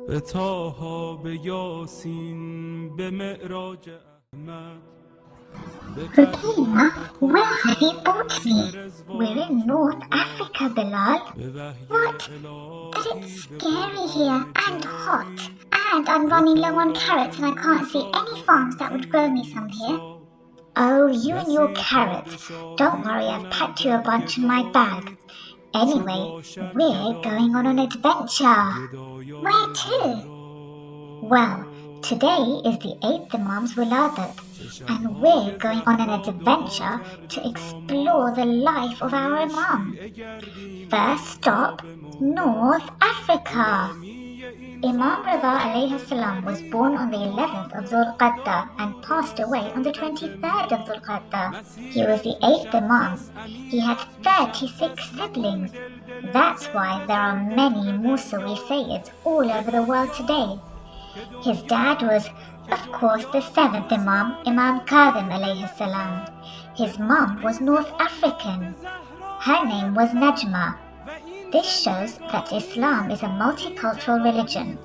به طه به یاسین به معراج احمد Ruqqaya, where have you brought me? We're in North Africa, Bilal. What? But it's scary here and hot. And I'm running low on carrots and I can't see any farms that would grow me some here. Oh, you and your carrots. Don't worry, I've packed you a bunch in my bag. Anyway, we're going on an adventure. Where to? Well, today is the 8th Imam's Wiladat, and we're going on an adventure to explore the life of our Imam. First stop, North Africa. Imam Ridha alayhi salam was born on the 11th of Ruqqaya and passed away on the 23rd of Ruqqaya. He was the 8th Imam. He had 36 siblings. That's why there are many Musawi Sayyids all over the world today. His dad was, of course, the 7th Imam, Imam Kadhim alayhi salam. His mum was North African. Her name was Najma. This shows that Islam is a multicultural religion.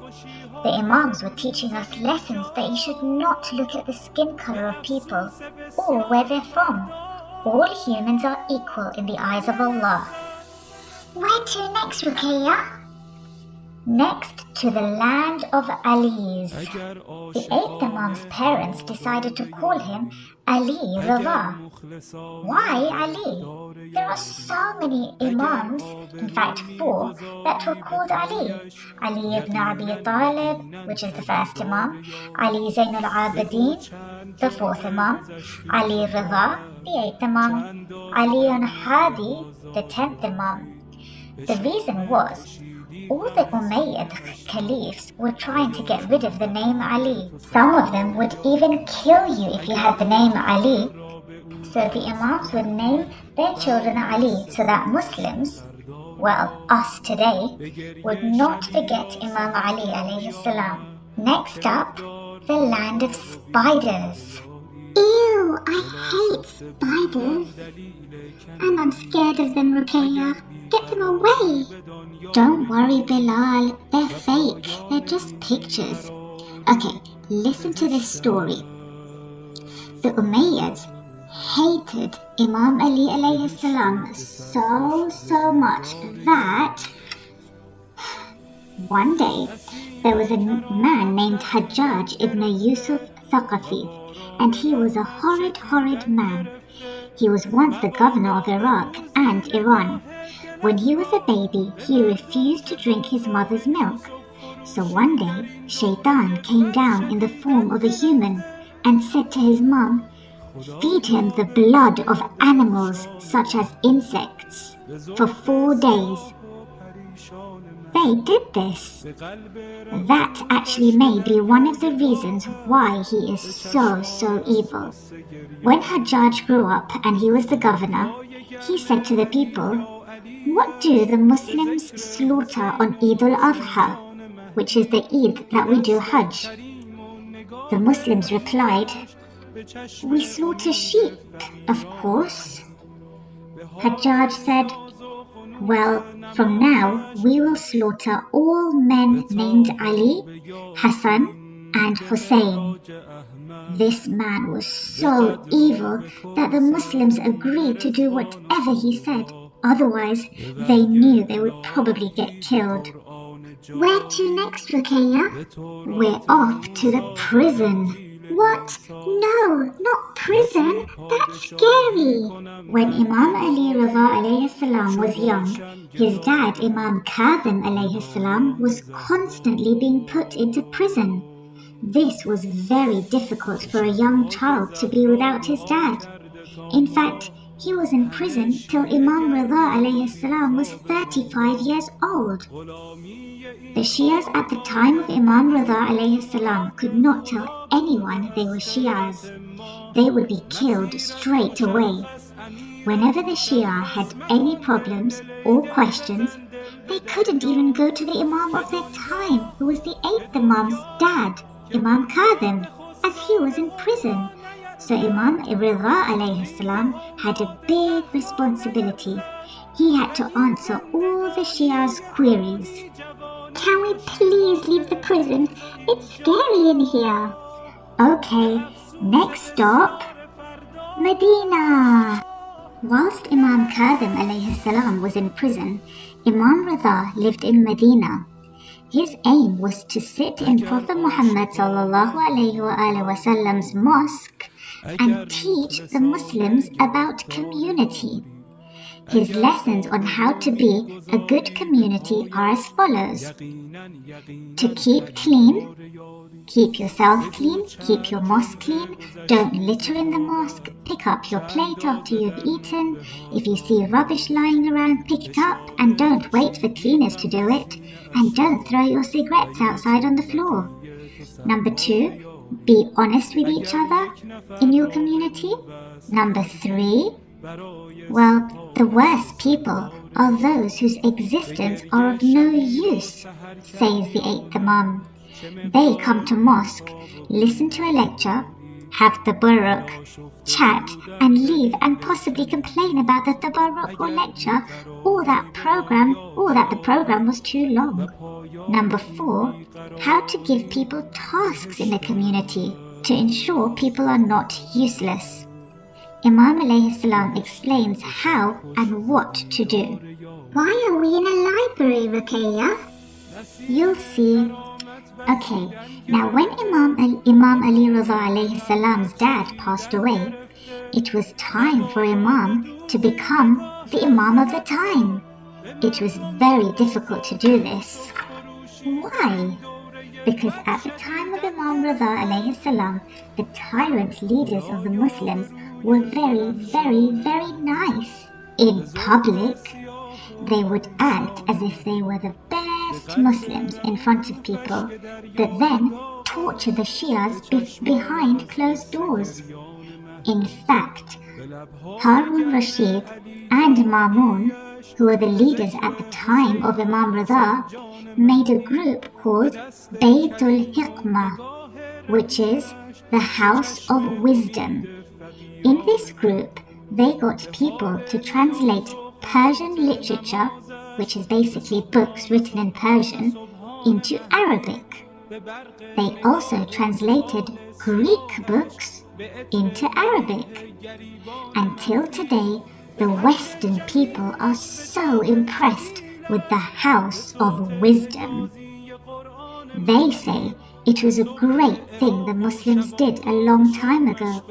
The Imams were teaching us lessons that you should not look at the skin color of people or where they're from. All humans are equal in the eyes of Allah. Where to next, Ruqqaya? Next to the land of Ali's. The 8th Imam's parents decided to call him Ali Ridha. Why Ali? There are so many Imams, in fact 4, that were called Ali. Ali ibn Abi Talib, which is the 1st Imam, Ali Zain al-Abidin, the 4th Imam, Ali Ridha, the 8th Imam, Ali al-Hadi, the 10th Imam. The reason was, all the Umayyad caliphs were trying to get rid of the name Ali. Some of them would even kill you if you had the name Ali. So the Imams would name their children Ali so that Muslims, well, us today, would not forget Imam Ali alayhi salam. Next up, the land of spiders. Ew, I hate spiders. And I'm scared of them, Ruqqaya. Get them away. Don't worry, Bilal. They're fake. They're just pictures. Okay, listen to this story. The Umayyads hated Imam Ali alayhi salam so much that one day there was a man named Hajjaj ibn Yusuf Thaqafi, and he was a horrid man. He was once the governor of Iraq and Iran. When he was a baby, he refused to drink his mother's milk. So one day, Shaitan came down in the form of a human and said to his mom, "Feed him the blood of animals such as insects for 4 days." They did this. That actually may be one of the reasons why he is so evil. When Hajjaj grew up and he was the governor, he said to the people, "What do the Muslims slaughter on Eid al-Adha, which is the Eid that we do Hajj?" The Muslims replied, "We slaughter sheep, of course." Hajjaj said, "Well, from now we will slaughter all men named Ali, Hassan, and Hussein." This man was so evil that the Muslims agreed to do whatever he said. Otherwise, they knew they would probably get killed. Where to next, Ruqqaya? We're off to the prison. What? No, not prison. That's scary. When Imam Ali Ridha alayhi salam was young, his dad Imam Kadhim alayhi salam was constantly being put into prison. This was very difficult for a young child to be without his dad. In fact, he was in prison till Imam Ridha alayhi salam was 35 years old. The Shias at the time of Imam Ridha alayhi salam could not tell anyone they were Shias. They would be killed straight away. Whenever the Shia had any problems or questions, they couldn't even go to the Imam of their time, who was the 8th Imam's dad, Imam Kadhim, as he was in prison. So Imam Ridha alayhi salam had a big responsibility. He had to answer all the Shia's queries. Can we please leave the prison. It's scary in here. Okay, next stop, Medina. Whilst Imam Kadhim alayhi salam was in prison, Imam Ridha lived in Medina. His aim was to sit in Prophet Muhammad sallallahu alayhi wa sallam's mosque and teach the Muslims about community. His lessons on how to be a good community are as follows: to keep clean, keep yourself clean, keep your mosque clean, don't litter in the mosque, pick up your plate after you've eaten, if you see rubbish lying around, pick it up and don't wait for cleaners to do it, and don't throw your cigarettes outside on the floor. Number 2, be honest with each other in your community. Number 3, well, the worst people are those whose existence are of no use, says the 8th Imam. They come to mosque, listen to a lecture, have tabarruk, chat and leave and possibly complain about the tabarruk or lecture or that the program was too long. Number 4, how to give people tasks in the community to ensure people are not useless. Imam alayhi salam explains how and what to do. Why are we in a library, Ruqqaya? You'll see. Okay, now when Imam Ali Ridha alayhi salam's dad passed away, it was time for Imam to become the Imam of the time. It was very difficult to do this. Why? Because at the time of Imam Ridha alayhi salam, the tyrant leaders of the Muslims were very, very, very nice. In public, they would act as if they were the best Muslims in front of people, but then torture the Shias behind closed doors. In fact, Harun Rashid and Mamun, who were the leaders at the time of Imam Ridha, made a group called Baytul Hikmah, which is the House of Wisdom. In this group, they got people to translate Persian literature, which is basically books written in Persian, into Arabic. They also translated Greek books into Arabic. Until today, the Western people are so impressed with the House of Wisdom. They say it was a great thing the Muslims did a long time ago.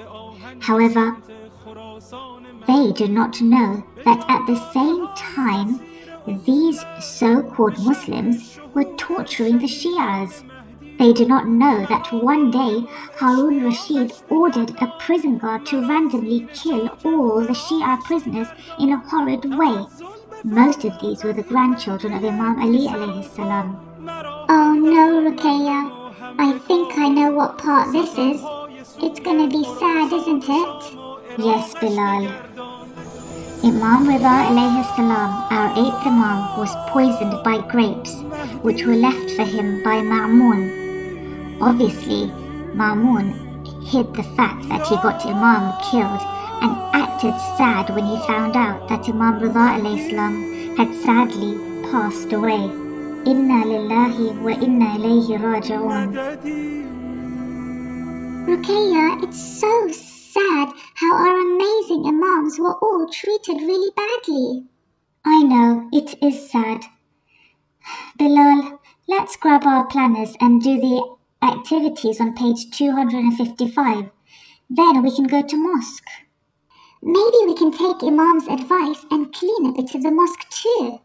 However, they do not know that at the same time, these so-called Muslims were torturing the Shias. They do not know that one day Harun Rashid ordered a prison guard to randomly kill all the Shia prisoners in a horrid way. Most of these were the grandchildren of Imam Ali alayhi salam. Oh no, Ruqqaya. I think I know what part this is. It's gonna be sad, isn't it? Yes, Bilal. Imam Ridha alayhi salam, our 8th Imam, was poisoned by grapes, which were left for him by Ma'mun. Obviously, Ma'mun hid the fact that he got Imam killed and acted sad when he found out that Imam Ridha alayhi salam had sadly passed away. Inna lillahi wa inna ilayhi raji'un. Ruqqaya, it's so sad how our amazing Imams were all treated really badly. I know, it is sad. Bilal, let's grab our planners and do the activities on page 255. Then we can go to mosque. Maybe we can take Imam's advice and clean a bit of the mosque too.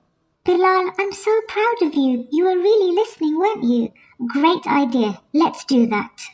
Bilal, I'm so proud of you. You were really listening, weren't you? Great idea. Let's do that.